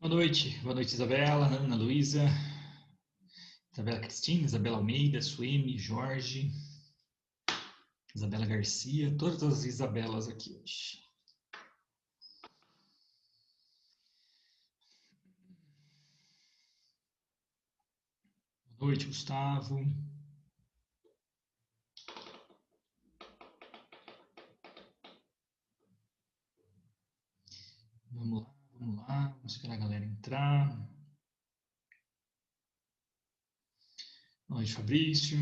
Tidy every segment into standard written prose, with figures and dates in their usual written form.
Boa noite Isabela, Ana Luísa, Isabela Cristina, Isabela Almeida, Suemi, Jorge, Isabela Garcia, todas as Isabelas aqui hoje. Boa noite, Gustavo. Vamos esperar a galera entrar. Boa noite, Fabrício.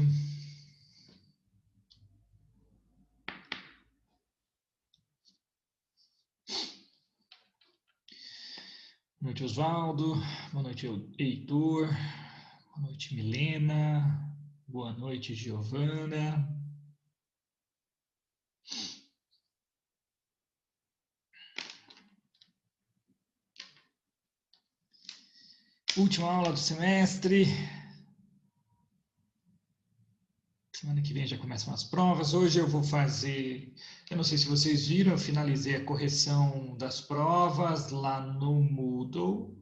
Boa noite, Oswaldo. Boa noite, Heitor. Boa noite, Milena. Boa noite, Giovana. Última aula do semestre. Semana que vem já começam as provas. Hoje eu vou fazer, eu não sei se vocês viram, eu finalizei a correção das provas lá no Moodle.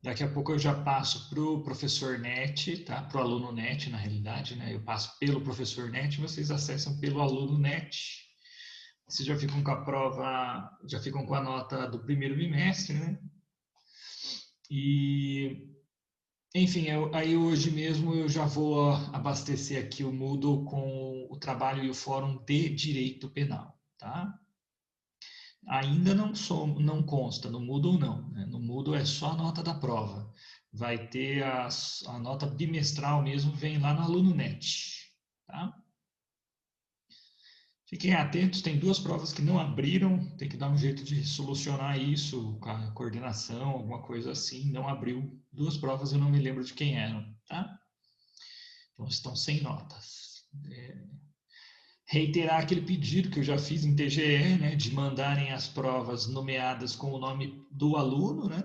Daqui a pouco eu já passo para o professor Net, tá? Para o aluno Net, na realidade, né? Eu passo pelo professor Net, vocês acessam pelo aluno Net. Vocês já ficam com a prova, já ficam com a nota do primeiro bimestre, né? E enfim, aí hoje mesmo eu já vou abastecer aqui o Moodle com o trabalho e o fórum de direito penal, tá? Ainda não consta, no Moodle não, né? No Moodle é só a nota da prova. Vai ter a nota bimestral mesmo, vem lá no AlunoNet, tá? Fiquem atentos, tem duas provas que não abriram, tem que dar um jeito de solucionar isso com a coordenação, alguma coisa assim, não abriu. Duas provas eu não me lembro de quem eram, tá? Então estão sem notas. Reiterar aquele pedido que eu já fiz em TGE, né, de mandarem as provas nomeadas com o nome do aluno, né?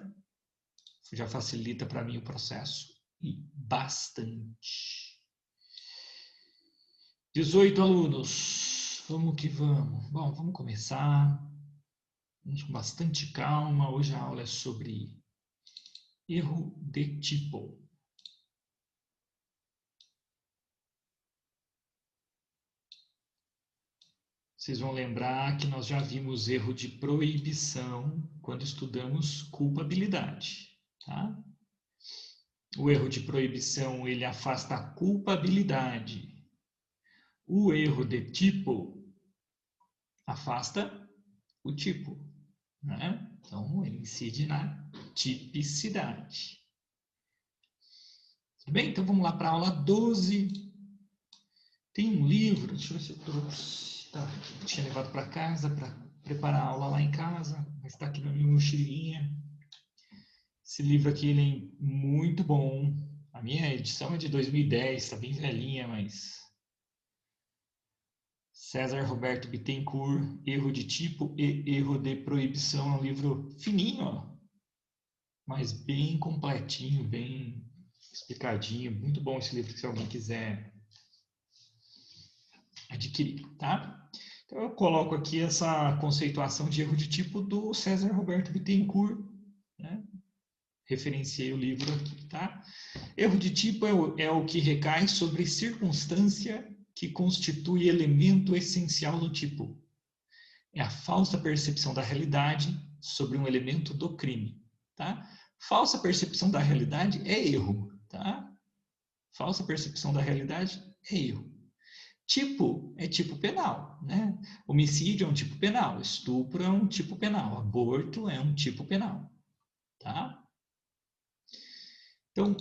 Já facilita para mim o processo e bastante. 18 alunos, vamos que vamos. Bom, vamos começar. Vamos com bastante calma. Hoje a aula é sobre erro de tipo. Vocês vão lembrar que nós já vimos erro de proibição quando estudamos culpabilidade, tá? O erro de proibição, ele afasta a culpabilidade. O erro de tipo afasta o tipo, né? Então, ele incide na tipicidade. Tudo bem? Então, vamos lá para a aula 12. Tem um livro, deixa eu ver se eu trouxe. Tá, eu tinha levado para casa para preparar a aula lá em casa, mas está aqui na minha mochilinha. Esse livro aqui ele é muito bom. A minha edição é de 2010, está bem velhinha, mas César Roberto Bittencourt, Erro de Tipo e Erro de Proibição. É um livro fininho, ó, mas bem completinho, bem explicadinho. Muito bom esse livro, se alguém quiser adquirir, tá? Então, eu coloco aqui essa conceituação de erro de tipo do César Roberto Bittencourt, né? Referenciei o livro aqui, tá? Erro de tipo é o que recai sobre circunstância que constitui elemento essencial no tipo. É a falsa percepção da realidade sobre um elemento do crime, tá? Falsa percepção da realidade é erro, tá? Falsa percepção da realidade é erro. Tipo é tipo penal, né? Homicídio é um tipo penal, estupro é um tipo penal, aborto é um tipo penal, tá? Então,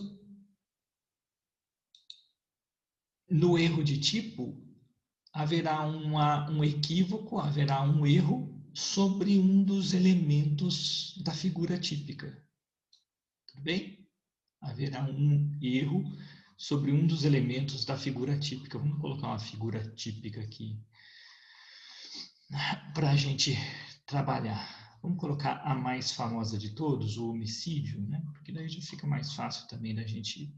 no erro de tipo, haverá um equívoco, haverá um erro sobre um dos elementos da figura típica. Tudo bem? Haverá um erro sobre um dos elementos da figura típica. Vamos colocar uma figura típica aqui para a gente trabalhar. Vamos colocar a mais famosa de todos, o homicídio, né? Porque daí já fica mais fácil também da gente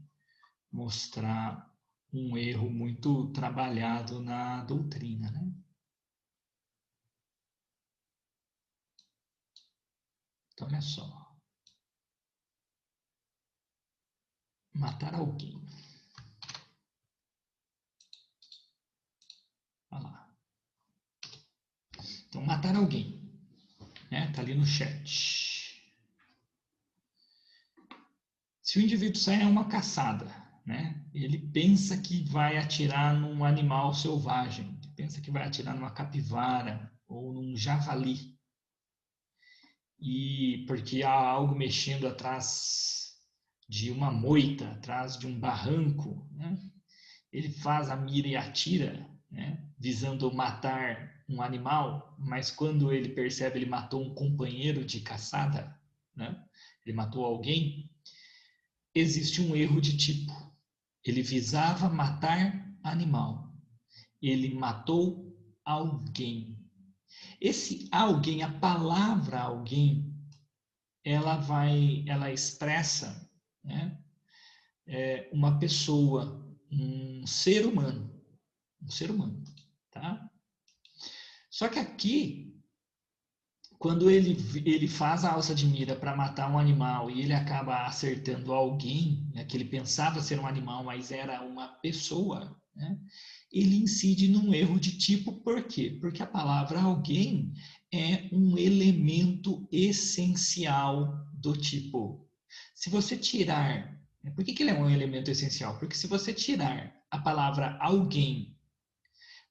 mostrar um erro muito trabalhado na doutrina, né? Então, olha só. Matar alguém. Olha lá. Então, matar alguém. Né? Tá ali no chat. Se o indivíduo sai a uma caçada, né? Ele pensa que vai atirar num animal selvagem. Ele pensa que vai atirar numa capivara ou num javali. E porque há algo mexendo atrás de uma moita, atrás de um barranco, né? Ele faz a mira e atira, né? Visando matar um animal, mas quando ele percebe ele matou um companheiro de caçada, né? Ele matou alguém, existe um erro de tipo. Ele visava matar animal. Ele matou alguém. Esse alguém, a palavra alguém, ela expressa, né, uma pessoa, um ser humano, tá? Só que aqui, quando ele faz a alça de mira para matar um animal e ele acaba acertando alguém, né, que ele pensava ser um animal, mas era uma pessoa, né, ele incide num erro de tipo, por quê? Porque a palavra alguém é um elemento essencial do tipo. Se você tirar... Por que ele é um elemento essencial? Porque se você tirar a palavra alguém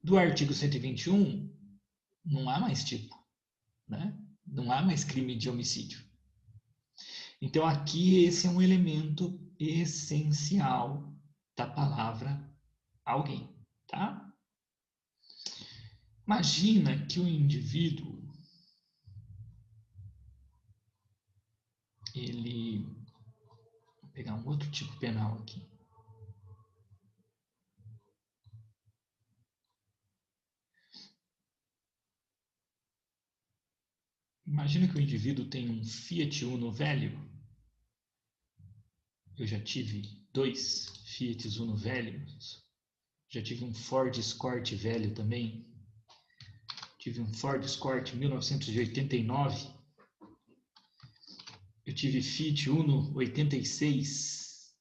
do artigo 121, não há mais tipo, né? Não há mais crime de homicídio. Então, aqui esse é um elemento essencial da palavra alguém, tá? Imagina que o indivíduo, ele... Vou pegar um outro tipo penal aqui. Imagina que o indivíduo tem um Fiat Uno velho. Eu já tive 2 Fiat Uno velhos. Já tive um Ford Escort velho também. Tive um Ford Escort 1989. Eu tive Fiat Uno 86.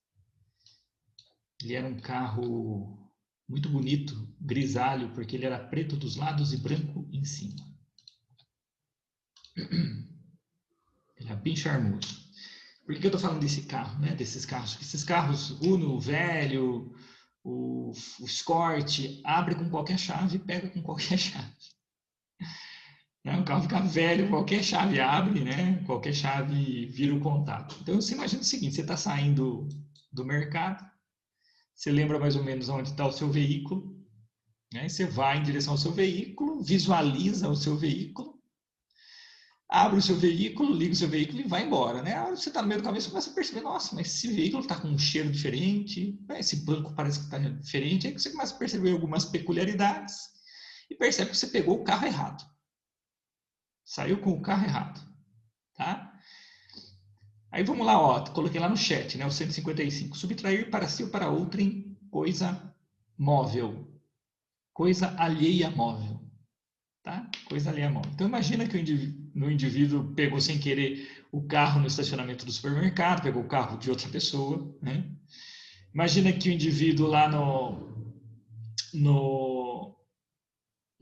Ele era um carro muito bonito, grisalho, porque ele era preto dos lados e branco em cima. Ele era bem charmoso. Por que eu estou falando desse carro, né? Desses carros? Porque esses carros Uno, velho, o Escort, abre com qualquer chave e pega com qualquer chave. Né? O carro fica velho, qualquer chave abre, né? Qualquer chave vira o contato. Então você imagina o seguinte: você está saindo do mercado, você lembra mais ou menos onde está o seu veículo, né? Você vai em direção ao seu veículo, visualiza o seu veículo, abre o seu veículo, liga o seu veículo e vai embora, né? A hora que você está no meio do caminho, você começa a perceber, nossa, mas esse veículo está com um cheiro diferente, né? Esse banco parece que está diferente, aí você começa a perceber algumas peculiaridades e percebe que você pegou o carro errado. Saiu com o carro errado, tá? Aí vamos lá, ó, coloquei lá no chat, né, o 155. Subtrair para si ou para outrem coisa móvel. Coisa alheia móvel. Tá? Coisa alheia móvel. Então imagina que o indivíduo pegou sem querer o carro no estacionamento do supermercado, pegou o carro de outra pessoa, né? Imagina que o indivíduo lá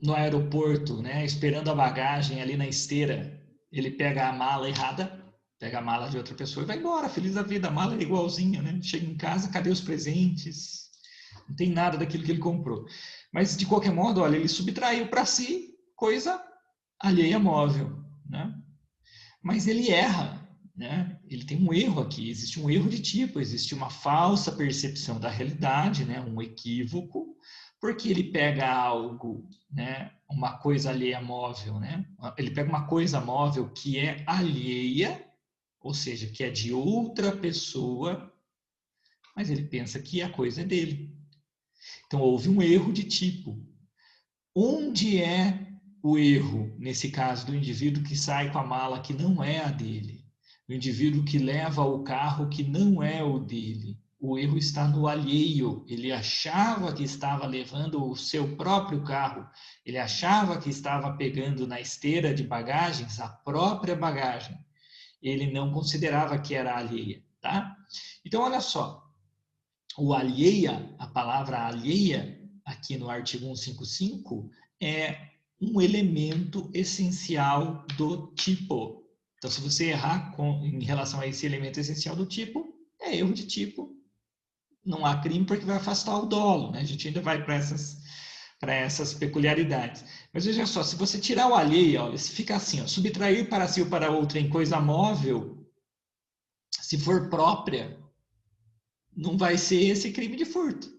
no aeroporto, né, esperando a bagagem ali na esteira, ele pega a mala errada, pega a mala de outra pessoa e vai embora, feliz da vida, a mala é igualzinha, né? Chega em casa, cadê os presentes? Não tem nada daquilo que ele comprou. Mas, de qualquer modo, olha, ele subtraiu para si coisa alheia móvel, né? Mas ele erra, né? Ele tem um erro aqui, existe um erro de tipo, existe uma falsa percepção da realidade, né? Um equívoco, porque ele pega algo, né? Uma coisa alheia móvel, né? Ele pega uma coisa móvel que é alheia, ou seja, que é de outra pessoa, mas ele pensa que a coisa é dele. Então, houve um erro de tipo. Onde é o erro, nesse caso, do indivíduo que sai com a mala que não é a dele? Do indivíduo que leva o carro que não é o dele? O erro está no alheio. Ele achava que estava levando o seu próprio carro. Ele achava que estava pegando na esteira de bagagens a própria bagagem. Ele não considerava que era alheia, tá? Então, olha só. O alheia, a palavra alheia, aqui no artigo 155, é um elemento essencial do tipo. Então, se você errar em relação a esse elemento essencial do tipo, é erro de tipo. Não há crime porque vai afastar o dolo, né? A gente ainda vai para essas peculiaridades. Mas veja só, se você tirar o alheia, olha, se fica assim, ó, subtrair para si ou para outra em coisa móvel, se for própria, não vai ser esse crime de furto.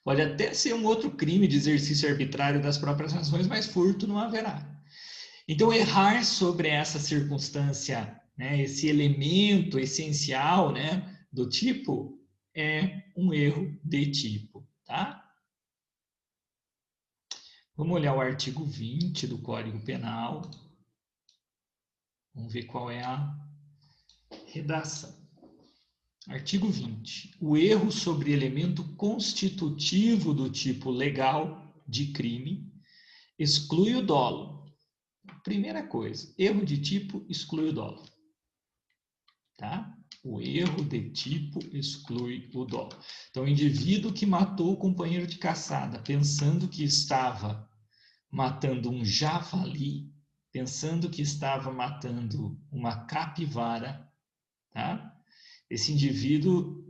Pode até ser um outro crime de exercício arbitrário das próprias razões, mas furto não haverá. Então, errar sobre essa circunstância, né, esse elemento essencial, né, do tipo, é um erro de tipo, tá? Vamos olhar o artigo 20 do Código Penal. Vamos ver qual é a redação. Artigo 20. O erro sobre elemento constitutivo do tipo legal de crime exclui o dolo. Primeira coisa, erro de tipo exclui o dolo. Tá? O erro de tipo exclui o dolo. Então, o indivíduo que matou o companheiro de caçada pensando que estava matando um javali, pensando que estava matando uma capivara, tá? Esse indivíduo,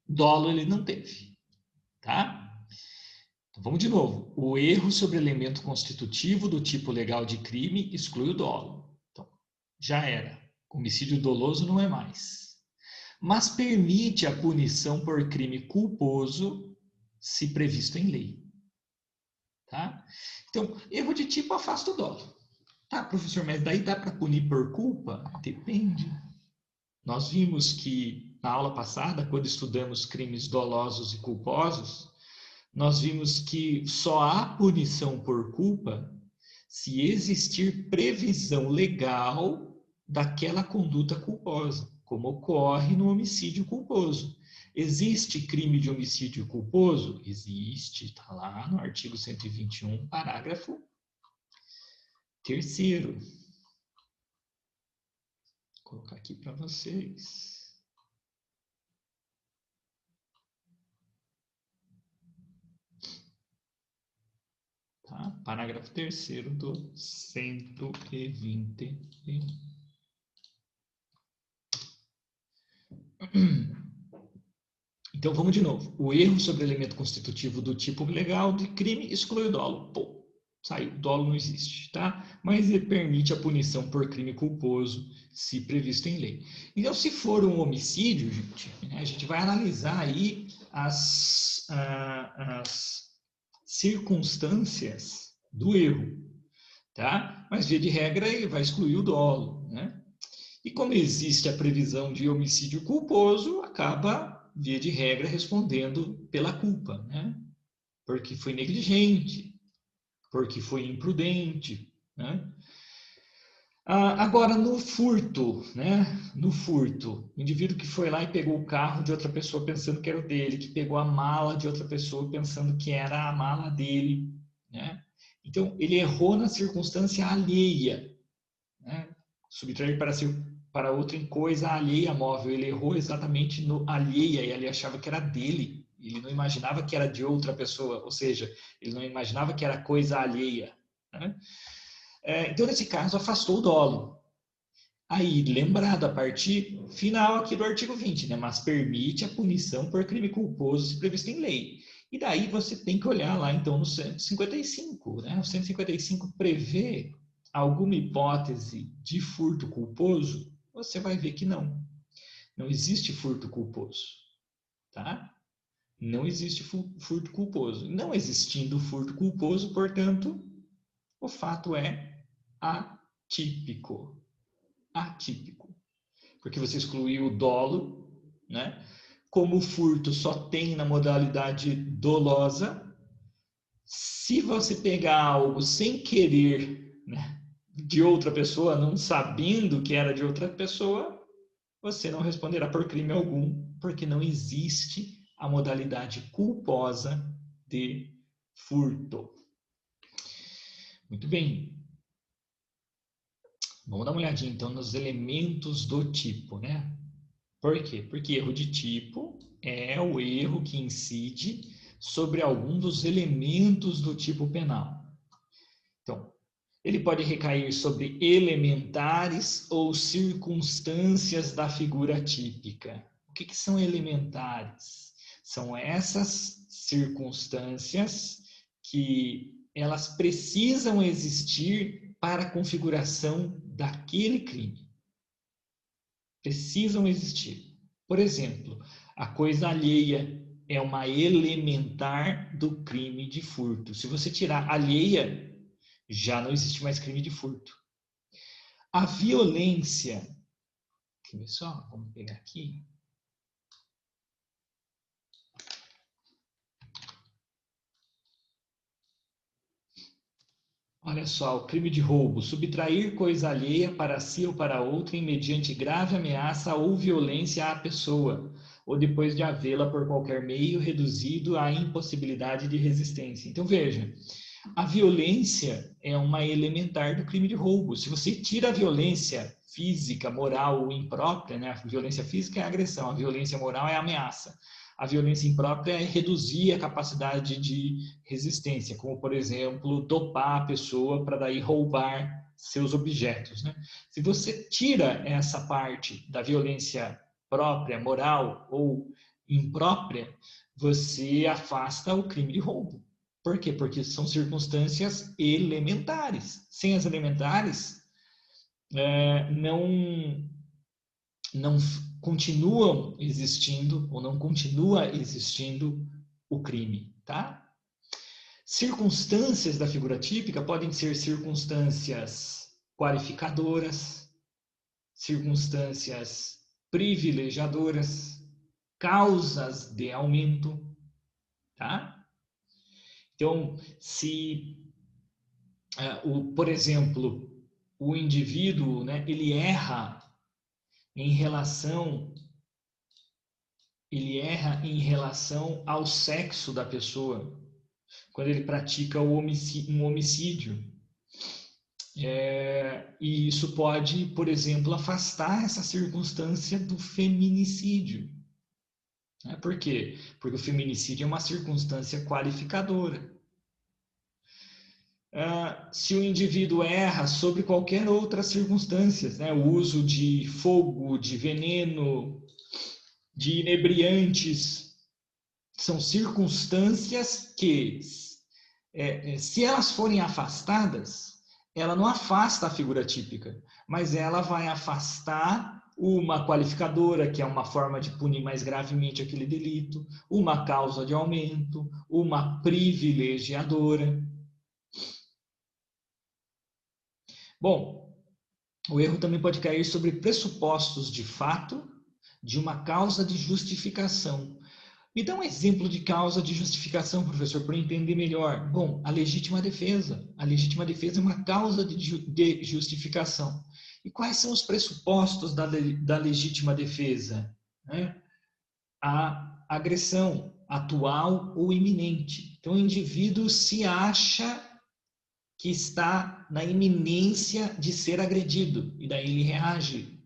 dolo ele não teve, tá? Então, vamos de novo. O erro sobre elemento constitutivo do tipo legal de crime exclui o dolo. Então, já era. Homicídio doloso não é mais. Mas permite a punição por crime culposo se previsto em lei. Tá? Então, erro de tipo afasta o dolo. Tá, professor, mas daí dá para punir por culpa? Depende. Nós vimos que na aula passada, quando estudamos crimes dolosos e culposos, nós vimos que só há punição por culpa se existir previsão legal daquela conduta culposa, como ocorre no homicídio culposo. Existe crime de homicídio culposo? Existe, está lá no artigo 121, parágrafo 3º. Vou colocar aqui para vocês. Tá? Parágrafo 3º do 121. Então, vamos de novo. O erro sobre o elemento constitutivo do tipo legal de crime exclui o dolo. Pô, saiu. O dolo não existe, tá? Mas ele permite a punição por crime culposo, se previsto em lei. Então, se for um homicídio, gente, né, a gente vai analisar aí as circunstâncias do erro, tá? Mas, via de regra, ele vai excluir o dolo, né? E como existe a previsão de homicídio culposo, acaba, via de regra, respondendo pela culpa, né? Porque foi negligente, porque foi imprudente, né? Agora, no furto, né? No furto, o indivíduo que foi lá e pegou o carro de outra pessoa pensando que era o dele, que pegou a mala de outra pessoa pensando que era a mala dele, né? Então, ele errou na circunstância alheia, né? Subtrair para outra em coisa alheia móvel. Ele errou exatamente no alheia e ele achava que era dele. Ele não imaginava que era de outra pessoa, ou seja, ele não imaginava que era coisa alheia, né? Então, nesse caso, afastou o dolo. Aí, lembrado a parte final aqui do artigo 20, né? Mas permite a punição por crime culposo se previsto em lei. E daí você tem que olhar lá, então, no 155, né? O 155 prevê alguma hipótese de furto culposo? Você vai ver que não. Não existe furto culposo, tá? Não existe furto culposo. Não existindo furto culposo, portanto, o fato é atípico. Atípico. Porque você excluiu o dolo, né? Como o furto só tem na modalidade dolosa, se você pegar algo sem querer, né, de outra pessoa, não sabendo que era de outra pessoa, você não responderá por crime algum, porque não existe a modalidade culposa de furto. Muito bem. Vamos dar uma olhadinha, então, nos elementos do tipo, né? Por quê? Porque erro de tipo é o erro que incide sobre algum dos elementos do tipo penal. Então, ele pode recair sobre elementares ou circunstâncias da figura típica. O que são elementares? São essas circunstâncias que elas precisam existir para a configuração daquele crime. Precisam existir. Por exemplo, a coisa alheia é uma elementar do crime de furto. Se você tirar alheia, já não existe mais crime de furto. A violência, quer ver só? Vamos pegar aqui. Olha só, o crime de roubo, subtrair coisa alheia para si ou para outrem mediante grave ameaça ou violência à pessoa, ou depois de havê-la por qualquer meio reduzido à impossibilidade de resistência. Então veja, a violência é uma elementar do crime de roubo. Se você tira a violência física, moral ou imprópria, né? A violência física é a agressão, a violência moral é a ameaça. A violência imprópria é reduzir a capacidade de resistência, como, por exemplo, dopar a pessoa para daí roubar seus objetos, né? Se você tira essa parte da violência própria, moral ou imprópria, você afasta o crime de roubo. Por quê? Porque são circunstâncias elementares. Sem as elementares, não continuam existindo ou não continua existindo o crime, tá? Circunstâncias da figura típica podem ser circunstâncias qualificadoras, circunstâncias privilegiadoras, causas de aumento, tá? Então, se, por exemplo, o indivíduo, né, ele erra em relação ao sexo da pessoa, quando ele pratica um homicídio. E isso pode, por exemplo, afastar essa circunstância do feminicídio. Por quê? Porque o feminicídio é uma circunstância qualificadora. Se o indivíduo erra sobre qualquer outra circunstância, né? O uso de fogo, de veneno, de inebriantes, são circunstâncias que, se elas forem afastadas, ela não afasta a figura típica, mas ela vai afastar uma qualificadora, que é uma forma de punir mais gravemente aquele delito, uma causa de aumento, uma privilegiadora. Bom, o erro também pode cair sobre pressupostos de fato de uma causa de justificação. Me dá um exemplo de causa de justificação, professor, para eu entender melhor. Bom, a legítima defesa. A legítima defesa é uma causa de justificação. E quais são os pressupostos da legítima defesa? A agressão atual ou iminente. Então, o indivíduo se acha que está na iminência de ser agredido, e daí ele reage.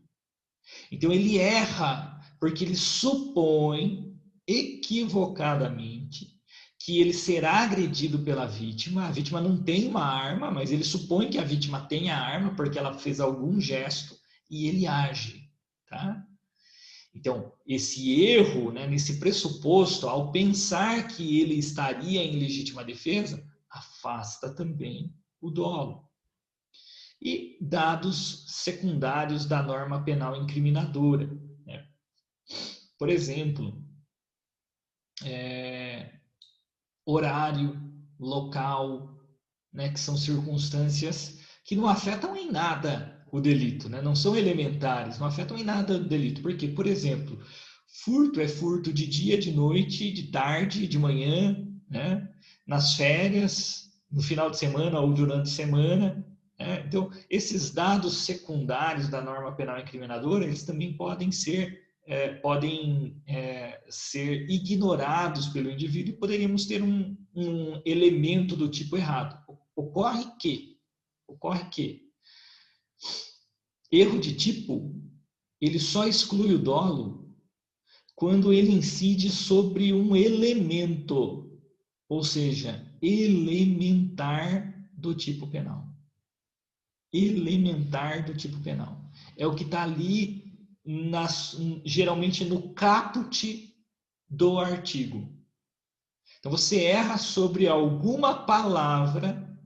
Então, ele erra porque ele supõe equivocadamente que ele será agredido pela vítima. A vítima não tem uma arma, mas ele supõe que a vítima tem a arma porque ela fez algum gesto e ele age, tá? Então, esse erro, né, nesse pressuposto, ao pensar que ele estaria em legítima defesa, afasta também o dolo. E dados secundários da norma penal incriminadora, né? Por exemplo, horário, local, né, que são circunstâncias que não afetam em nada o delito, né? Não são elementares, não afetam em nada o delito. Por quê? Por exemplo, furto é furto de dia, de noite, de tarde, de manhã, né? Nas férias, no final de semana ou durante a semana. Né? Então, esses dados secundários da norma penal incriminadora, eles também podem ser ser ignorados pelo indivíduo e poderíamos ter um elemento do tipo errado. Ocorre que Erro de tipo, ele só exclui o dolo quando ele incide sobre um elemento, ou seja, elementar do tipo penal. Elementar do tipo penal. É o que está ali, geralmente no caput do artigo. Então, você erra sobre alguma palavra,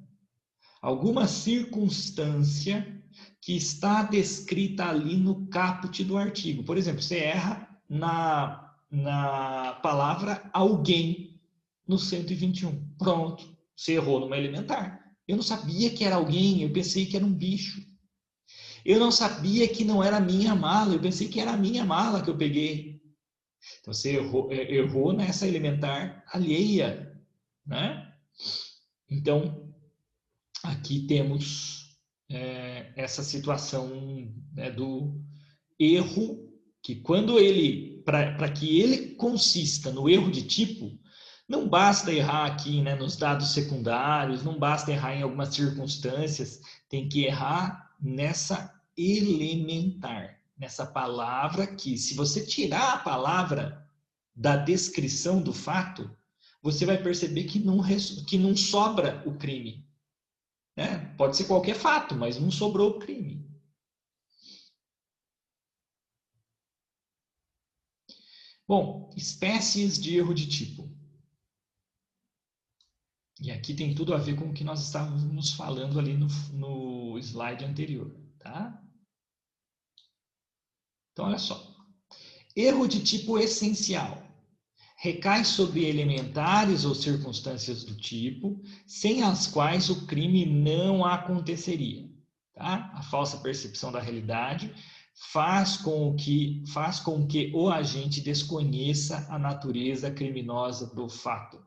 alguma circunstância que está descrita ali no caput do artigo. Por exemplo, você erra na palavra alguém no 121. Pronto, você errou numa elementar. Eu não sabia que era alguém, eu pensei que era um bicho. Eu não sabia que não era a minha mala, eu pensei que era a minha mala que eu peguei. Então, você errou nessa elementar alheia, né? Então, aqui temos essa situação, né, do erro, que quando ele, para que ele consista no erro de tipo, não basta errar aqui, né, nos dados secundários, não basta errar em algumas circunstâncias, tem que errar nessa elementar, nessa palavra que, se você tirar a palavra da descrição do fato, você vai perceber que não sobra o crime. Né? Pode ser qualquer fato, mas não sobrou o crime. Bom, espécies de erro de tipo. E aqui tem tudo a ver com o que nós estávamos falando ali no slide anterior. Tá? Então, olha só. Erro de tipo essencial. Recai sobre elementares ou circunstâncias do tipo, sem as quais o crime não aconteceria. Tá? A falsa percepção da realidade faz com que o agente desconheça a natureza criminosa do fato.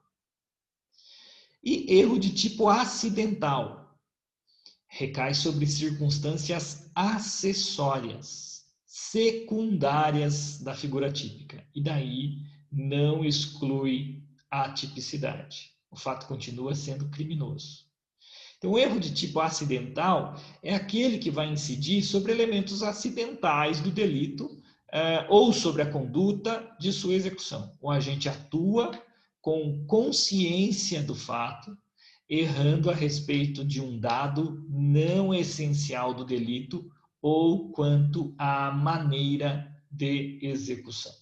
E erro de tipo acidental. Recai sobre circunstâncias acessórias, secundárias da figura típica. E daí não exclui a tipicidade. O fato continua sendo criminoso. Então, o erro de tipo acidental é aquele que vai incidir sobre elementos acidentais do delito ou sobre a conduta de sua execução. O agente atua com consciência do fato, errando a respeito de um dado não essencial do delito ou quanto à maneira de execução.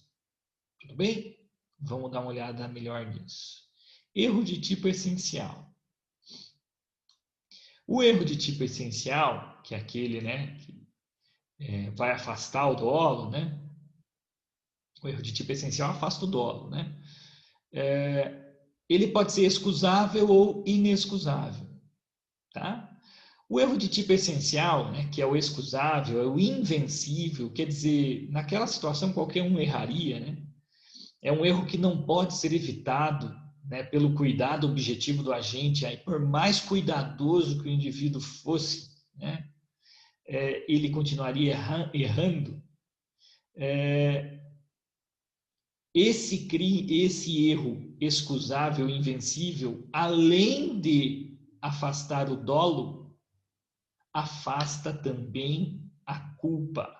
Tudo bem? Vamos dar uma olhada melhor nisso. Erro de tipo essencial. O erro de tipo essencial, que é aquele, né, que vai afastar o dolo, né? O erro de tipo essencial afasta o dolo, né? Ele pode ser excusável ou inexcusável, tá? O erro de tipo essencial, né, que é o excusável, é o invencível, quer dizer, naquela situação qualquer um erraria, né? É um erro que não pode ser evitado, né, pelo cuidado objetivo do agente, aí por mais cuidadoso que o indivíduo fosse, né, ele continuaria errando. Esse erro excusável, invencível, além de afastar o dolo, afasta também a culpa.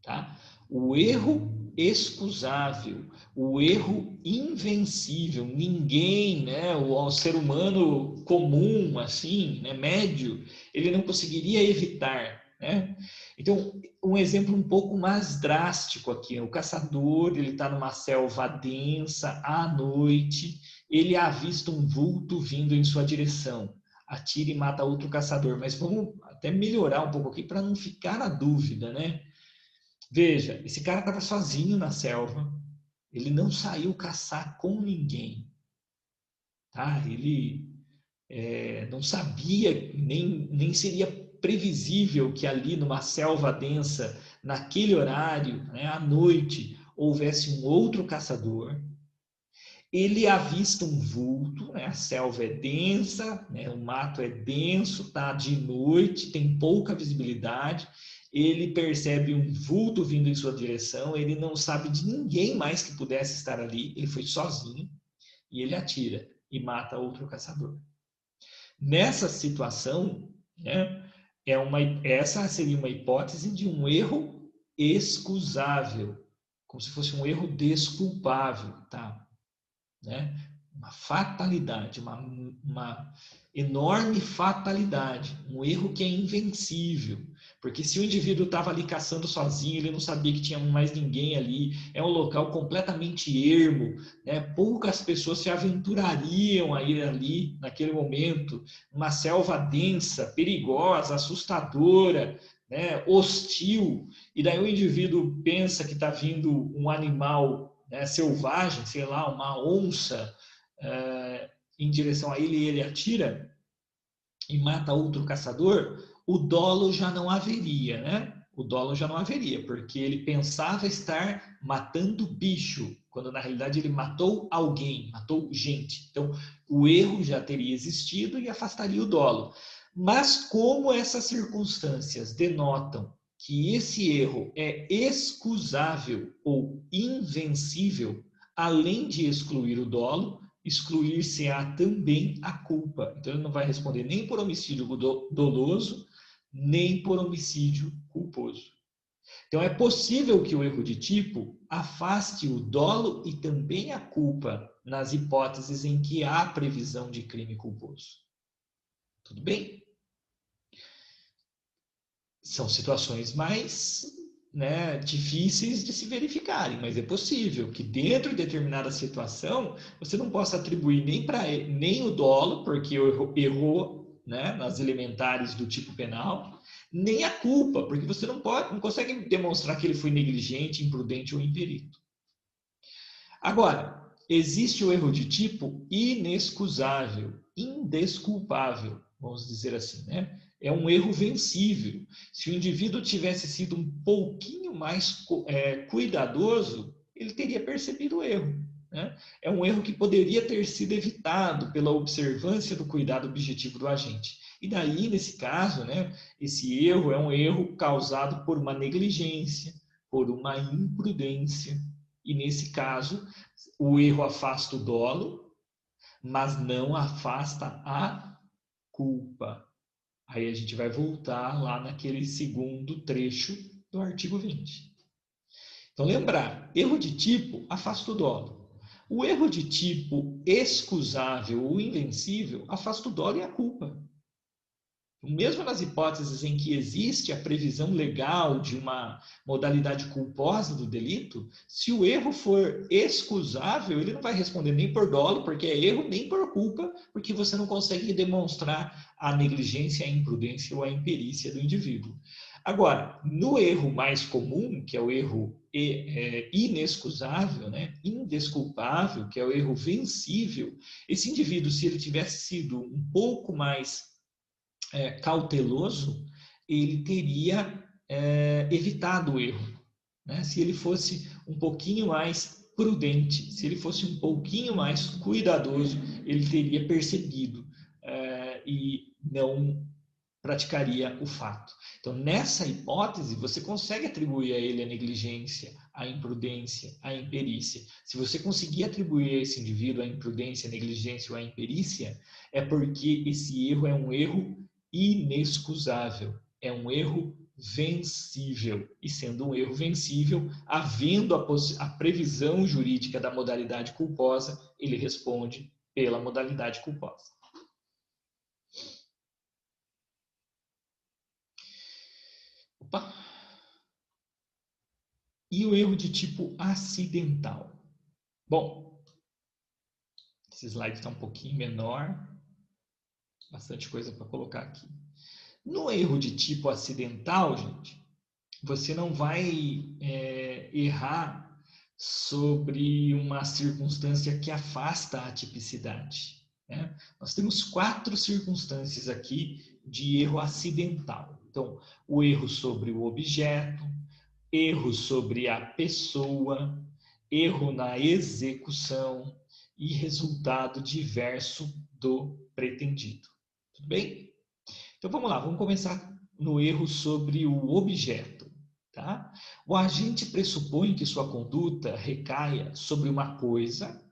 Tá? O erro excusável, o erro invencível, ninguém, né, o ser humano comum, assim, né, médio, ele não conseguiria evitar, né? Então, um exemplo um pouco mais drástico aqui, o caçador, ele está numa selva densa, à noite, ele avista um vulto vindo em sua direção, atira e mata outro caçador, mas vamos até melhorar um pouco aqui para não ficar na dúvida, né? Veja, esse cara estava sozinho na selva, ele não saiu caçar com ninguém, tá? Ele não sabia, nem seria previsível que ali numa selva densa, naquele horário, né, à noite, houvesse um outro caçador. Ele avista um vulto, né? A selva é densa, né? O mato é denso, tá de noite, tem pouca visibilidade. Ele percebe um vulto vindo em sua direção, ele não sabe de ninguém mais que pudesse estar ali, ele foi sozinho e ele atira e mata outro caçador. Nessa situação, né, Essa seria uma hipótese de um erro excusável, como se fosse um erro desculpável, tá? Né? Uma fatalidade, uma enorme fatalidade, um erro que é invencível. Porque se o indivíduo estava ali caçando sozinho, ele não sabia que tinha mais ninguém ali, é um local completamente ermo, né? Poucas pessoas se aventurariam a ir ali naquele momento, uma selva densa, perigosa, assustadora, né? Hostil, e daí o indivíduo pensa que está vindo um animal, né, selvagem, sei lá, uma onça, em direção a ele e ele atira e mata outro caçador, o dolo já não haveria, né? O dolo já não haveria, porque ele pensava estar matando bicho, quando na realidade ele matou alguém, matou gente. Então, o erro já teria existido e afastaria o dolo. Mas como essas circunstâncias denotam que esse erro é excusável ou invencível, além de excluir o dolo, excluir-se-á também a culpa. Então, ele não vai responder nem por homicídio doloso, nem por homicídio culposo. Então, é possível que o erro de tipo afaste o dolo e também a culpa nas hipóteses em que há previsão de crime culposo. Tudo bem? São situações mais, né, difíceis de se verificarem, mas é possível que dentro de determinada situação você não possa atribuir nem o dolo, porque errou, né, nas elementares do tipo penal, nem a culpa, porque você não consegue demonstrar que ele foi negligente, imprudente ou imperito. Agora, existe o erro de tipo inexcusável, indesculpável, vamos dizer assim, né? É um erro vencível. Se o indivíduo tivesse sido um pouquinho mais cuidadoso, ele teria percebido o erro. Né? É um erro que poderia ter sido evitado pela observância do cuidado objetivo do agente. E daí, nesse caso, né, esse erro é um erro causado por uma negligência, por uma imprudência. E nesse caso, o erro afasta o dolo, mas não afasta a culpa. Aí a gente vai voltar lá naquele segundo trecho do artigo 20. Então, lembrar, erro de tipo afasta o dolo. O erro de tipo excusável ou invencível afasta o dolo e a culpa. Mesmo nas hipóteses em que existe a previsão legal de uma modalidade culposa do delito, se o erro for excusável, ele não vai responder nem por dolo, porque é erro, nem por culpa, porque você não consegue demonstrar a negligência, a imprudência ou a imperícia do indivíduo. Agora, no erro mais comum, que é o erro inexcusável, né, indesculpável, que é o erro vencível, esse indivíduo, se ele tivesse sido um pouco mais cauteloso, ele teria evitado o erro. Né? Se ele fosse um pouquinho mais prudente, se ele fosse um pouquinho mais cuidadoso, ele teria percebido e não praticaria o fato. Então, nessa hipótese, você consegue atribuir a ele a negligência, a imprudência, a imperícia. Se você conseguir atribuir a esse indivíduo a imprudência, a negligência ou a imperícia, é porque esse erro é um erro inexcusável, é um erro vencível. E sendo um erro vencível, havendo a previsão jurídica da modalidade culposa, ele responde pela modalidade culposa. Opa! E o erro de tipo acidental? Bom, esse slide está um pouquinho menor, bastante coisa para colocar aqui. No erro de tipo acidental, gente, você não vai errar sobre uma circunstância que afasta a tipicidade. Né? Nós temos 4 circunstâncias aqui de erro acidental. Então, o erro sobre o objeto, erro sobre a pessoa, erro na execução e resultado diverso do pretendido. Tudo bem? Então vamos lá, vamos começar no erro sobre o objeto. Tá? O agente pressupõe que sua conduta recaia sobre uma coisa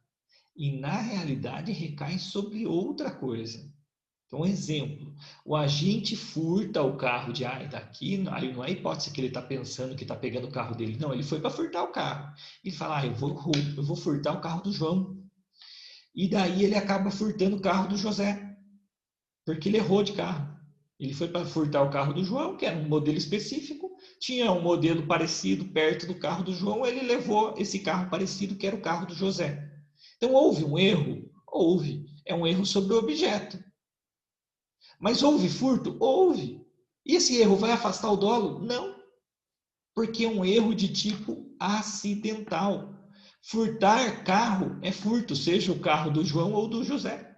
e, na realidade, recai sobre outra coisa. Então, um exemplo, o agente furta o carro de daqui, aí não é hipótese que ele está pensando que está pegando o carro dele. Não, ele foi para furtar o carro. Ele fala, eu vou furtar o carro do João. E daí ele acaba furtando o carro do José, porque ele errou de carro. Ele foi para furtar o carro do João, que era um modelo específico, tinha um modelo parecido perto do carro do João, ele levou esse carro parecido, que era o carro do José. Então, houve um erro? Houve. É um erro sobre o objeto. Mas houve furto? Houve. E esse erro vai afastar o dolo? Não. Porque é um erro de tipo acidental. Furtar carro é furto, seja o carro do João ou do José.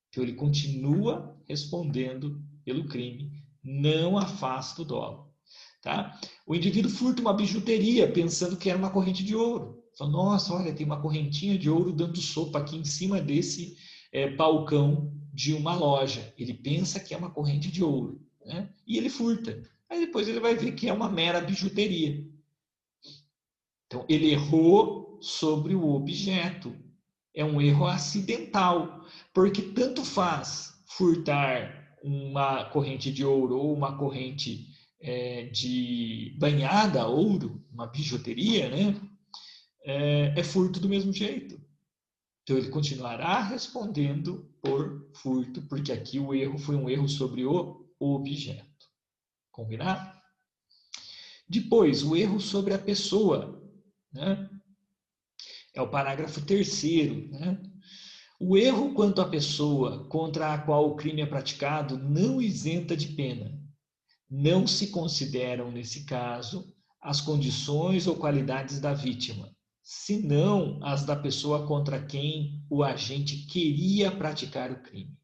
Então ele continua respondendo pelo crime, não afasta o dolo. Tá? O indivíduo furta uma bijuteria pensando que era uma corrente de ouro. Fala, nossa, olha, tem uma correntinha de ouro dando sopa aqui em cima desse balcão de uma loja. Ele pensa que é uma corrente de ouro, né? E ele furta. Aí depois ele vai ver que é uma mera bijuteria. Então, ele errou sobre o objeto. É um erro acidental, porque tanto faz furtar uma corrente de ouro ou uma corrente de banhada a ouro, uma bijuteria, né? É furto do mesmo jeito. Então, ele continuará respondendo por furto, porque aqui o erro foi um erro sobre o objeto. Combinado? Depois, o erro sobre a pessoa, né? É o parágrafo 3º, né? O erro quanto à pessoa contra a qual o crime é praticado não isenta de pena. Não se consideram, nesse caso, as condições ou qualidades da vítima, senão as da pessoa contra quem o agente queria praticar o crime.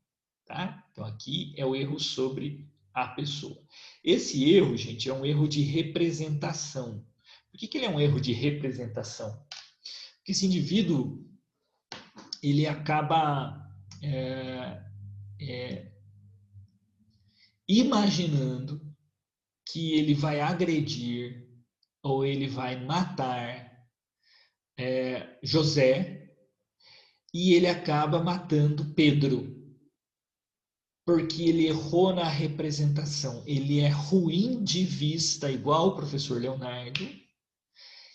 Tá? Então, aqui é o erro sobre a pessoa. Esse erro, gente, é um erro de representação. Por que ele é um erro de representação? Porque esse indivíduo ele acaba imaginando que ele vai agredir ou ele vai matar José e ele acaba matando Pedro. Porque ele errou na representação. Ele é ruim de vista, igual o professor Leonardo.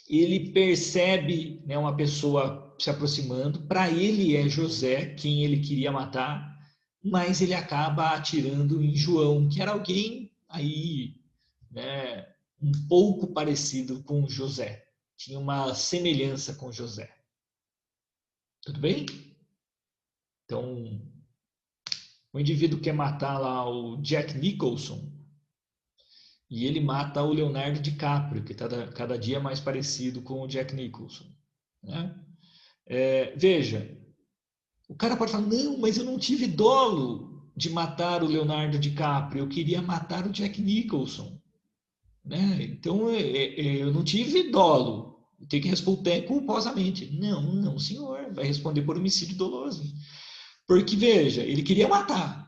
Ele percebe, né, uma pessoa se aproximando. Para ele é José quem ele queria matar, mas ele acaba atirando em João, que era alguém aí, né, um pouco parecido com José. Tinha uma semelhança com José. Tudo bem? Então, o indivíduo quer matar lá o Jack Nicholson e ele mata o Leonardo DiCaprio, que está cada dia mais parecido com o Jack Nicholson. Né? Veja, o cara pode falar, não, mas eu não tive dolo de matar o Leonardo DiCaprio, eu queria matar o Jack Nicholson. Né? Então, eu não tive dolo, tem que responder culposamente. Não, não, senhor, vai responder por homicídio doloso. Porque, veja, ele queria matar.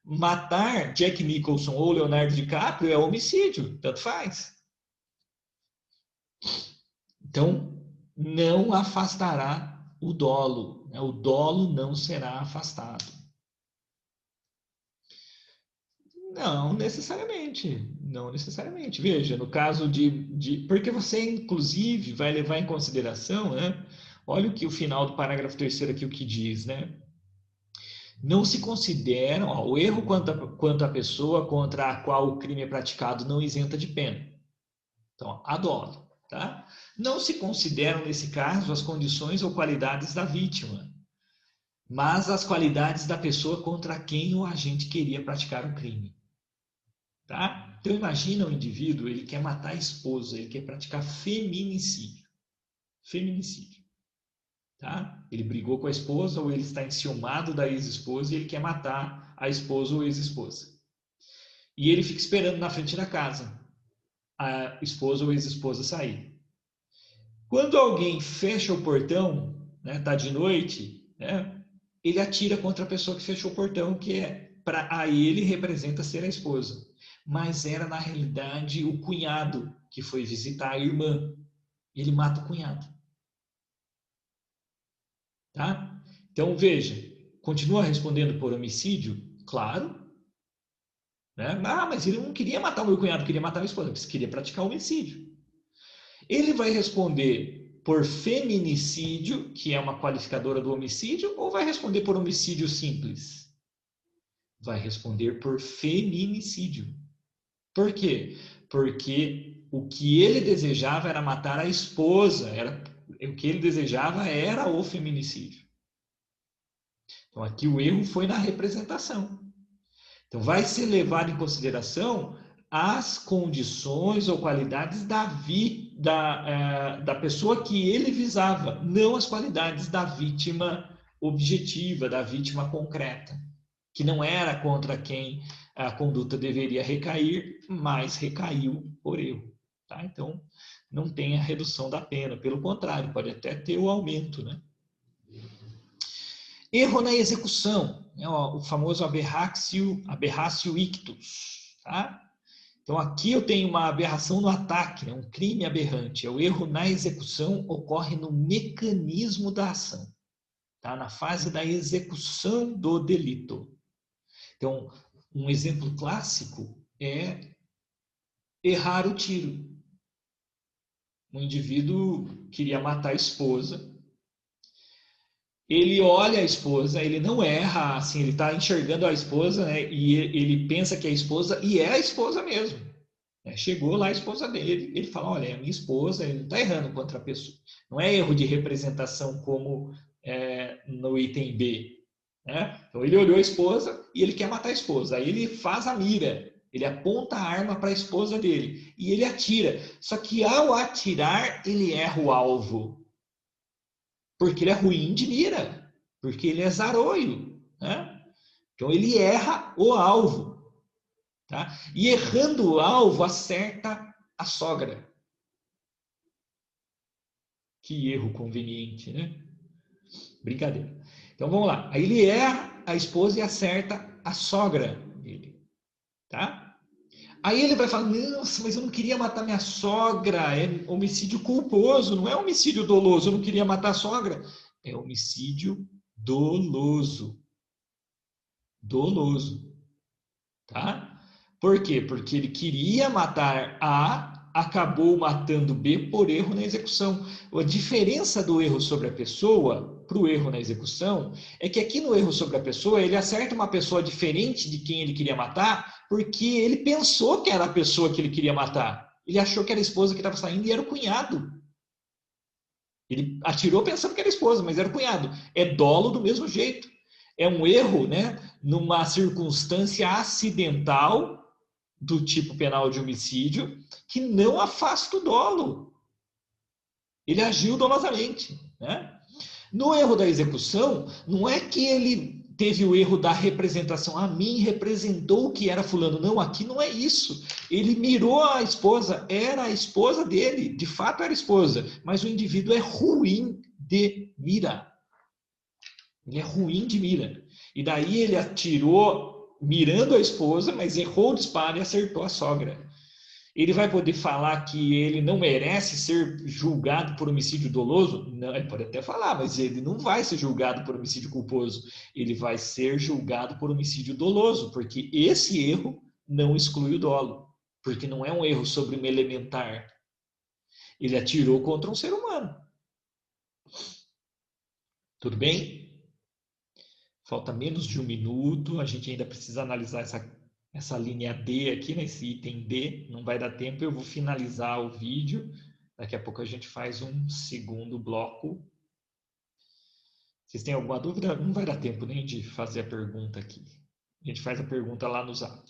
Matar Jack Nicholson ou Leonardo DiCaprio é homicídio, tanto faz. Então, não afastará o dolo. Né? O dolo não será afastado. Não necessariamente. Não necessariamente. Veja, no caso porque você, inclusive, vai levar em consideração, né? Olha o final do parágrafo 3º aqui, o que diz, né? Não se consideram, o erro quanto à pessoa contra a qual o crime é praticado não isenta de pena. Então, a dolo. Tá? Não se consideram, nesse caso, as condições ou qualidades da vítima, mas as qualidades da pessoa contra quem o agente queria praticar o crime. Tá? Então, imagina o indivíduo, ele quer matar a esposa, ele quer praticar feminicídio. Feminicídio. Tá? Ele brigou com a esposa ou ele está enciumado da ex-esposa e ele quer matar a esposa ou ex-esposa. E ele fica esperando na frente da casa a esposa ou ex-esposa sair. Quando alguém fecha o portão, né, tá de noite, né, ele atira contra a pessoa que fechou o portão, que a ele representa ser a esposa. Mas era, na realidade, o cunhado que foi visitar a irmã. Ele mata o cunhado. Tá? Então, veja, continua respondendo por homicídio? claro. Né? Ah, mas ele não queria matar o meu cunhado, queria matar a minha esposa, ele queria praticar homicídio. Ele vai responder por feminicídio, que é uma qualificadora do homicídio, ou vai responder por homicídio simples? Vai responder por feminicídio. Por quê? Porque o que ele desejava era matar a esposa, o que ele desejava era o feminicídio. Então aqui o erro foi na representação. Então vai ser levado em consideração as condições ou qualidades da pessoa que ele visava, não as qualidades da vítima objetiva, da vítima concreta, que não era contra quem a conduta deveria recair, mas recaiu por erro. Tá? Então, não tem a redução da pena, pelo contrário, pode até ter o aumento. Né? Erro na execução, né? O famoso aberratio ictus. Tá? Então, aqui eu tenho uma aberração no ataque, né? Um crime aberrante. O erro na execução ocorre no mecanismo da ação, tá? Na fase da execução do delito. Então, um exemplo clássico é errar o tiro. Um indivíduo queria matar a esposa, ele olha a esposa, ele não erra, assim, ele está enxergando a esposa, né? E ele pensa que é a esposa, e é a esposa mesmo. Chegou lá a esposa dele, ele fala, olha, é a minha esposa, ele não está errando contra a pessoa. Não é erro de representação como no item B. Né? Então ele olhou a esposa e ele quer matar a esposa. Aí ele faz a mira, ele aponta a arma para a esposa dele e ele atira. Só que ao atirar, ele erra o alvo. Porque ele é ruim de mira, porque ele é zaroio. Né? Então ele erra o alvo. Tá? E errando o alvo, acerta a sogra. Que erro conveniente, né? Brincadeira. Então vamos lá. Aí ele erra a esposa e acerta a sogra dele. Tá? Aí ele vai falar, nossa, mas eu não queria matar minha sogra. É homicídio culposo, não é homicídio doloso. Eu não queria matar a sogra. É homicídio doloso. Doloso. Tá? Por quê? Porque ele queria matar A, acabou matando B por erro na execução. A diferença do erro sobre a pessoa para o erro na execução é que aqui no erro sobre a pessoa, ele acerta uma pessoa diferente de quem ele queria matar, porque ele pensou que era a pessoa que ele queria matar. Ele achou que era a esposa que estava saindo e era o cunhado. Ele atirou pensando que era a esposa, mas era o cunhado. É dolo do mesmo jeito. É um erro, né, numa circunstância acidental do tipo penal de homicídio, que não afasta o dolo. Ele agiu dolosamente. Né? No erro da execução, não é que ele teve o erro da representação. A mim representou que era fulano. Não, aqui não é isso. Ele mirou a esposa, era a esposa dele. De fato era a esposa. Mas o indivíduo é ruim de mira. Ele é ruim de mira. E daí ele atirou mirando a esposa, mas errou o disparo e acertou a sogra. Ele vai poder falar que ele não merece ser julgado por homicídio doloso? Não, ele pode até falar, mas ele não vai ser julgado por homicídio culposo. Ele vai ser julgado por homicídio doloso, porque esse erro não exclui o dolo, porque não é um erro sobre uma elementar. Ele atirou contra um ser humano. Tudo bem? Falta menos de 1 minuto, a gente ainda precisa analisar essa linha D aqui, nesse item D, não vai dar tempo, eu vou finalizar o vídeo, daqui a pouco a gente faz um segundo bloco. Vocês têm alguma dúvida? Não vai dar tempo nem de fazer a pergunta aqui. A gente faz a pergunta lá no Zap.